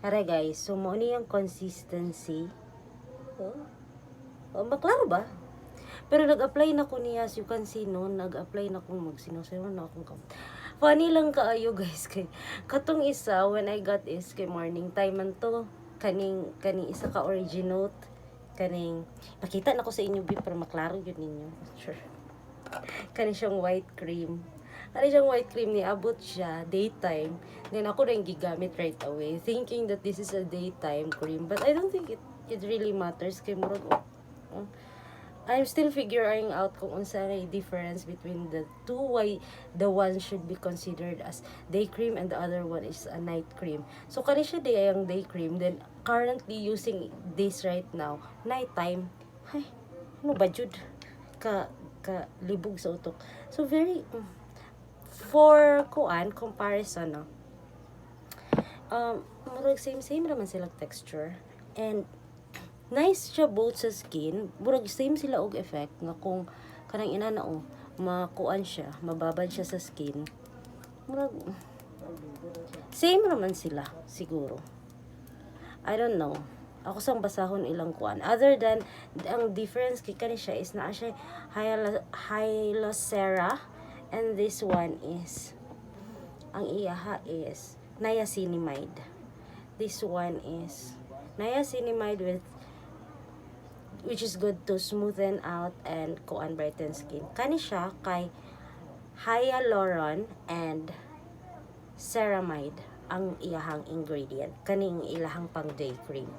Ara guys, so mo ni yung consistency. Oh, maklaro ba? Pero nag-apply na ko niya, as you can see no, nag-apply na ko magsinasayaw na akong funny lang kaayo guys kay katong isa when I got is kay morning time man to kaning isa ka original kaning nakita na ko sa inyo pero maklaro yun ninyo. Sure. Kani siyang white cream. Kani siyang white cream ni abot siya daytime. Then ako rin gigamit right away thinking that this is a daytime cream but I don't think it really matters kay murag I'm still figuring out kung unsa may difference between the two, why the one should be considered as day cream and the other one is a night cream. So kani siya day ang day cream, then currently using this right now, nighttime. Ay, ano ba jud? Ka libog sa utok. So very for comparison no. Murag same naman sila texture and nice siya both sa skin. Murag same sila og effect nga kung kanang ina na makuan siya, mababad siya sa skin. Murag same naman sila siguro. I don't know. Ako sang basahon ilang kuan. Other than ang difference kay kani siya is naa siya hyalocera and this one is ang iyaha is niacinamide. This one is niacinamide with which is good to smoothen out and kuan brighten skin. Kani siya kay hyaluron and ceramide ang iyahang ingredient. Kaning ilahang pang day cream.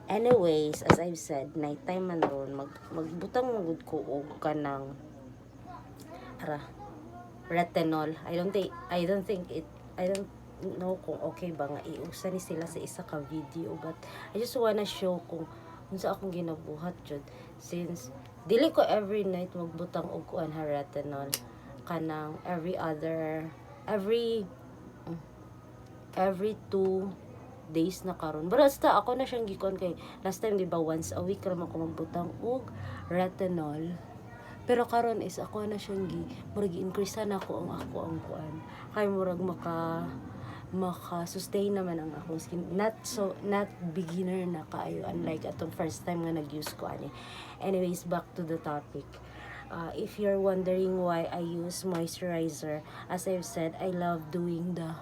Anyways, as I've said, nighttime man ron magbutang magud ko og kanang retinol. I don't know kung okay ba nga iusa ni sila sa isa ka video but I just wanna show kung unsa akong ginabuhat jud since dili ko every night magbutang og kuan ha retinol kanang every 2 days na karon basta ako na siyang gikon kay last time di ba once a week ra man ko magbutang og retinol pero karon is ako na siyang murag increase na ako ang kuan kay murag maka-sustain naman ang akong skin. Not beginner na kaayo. Unlike atong first time nga nag-use ko ani. Anyways, back to the topic. If you're wondering why I use moisturizer, as I've said, I love doing the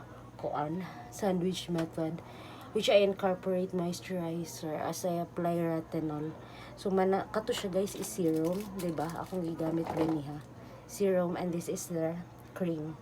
sandwich method, which I incorporate moisturizer as I apply retinol. So, kato siya guys is serum. Diba? Akong gigamit ganiha. Serum and this is the cream.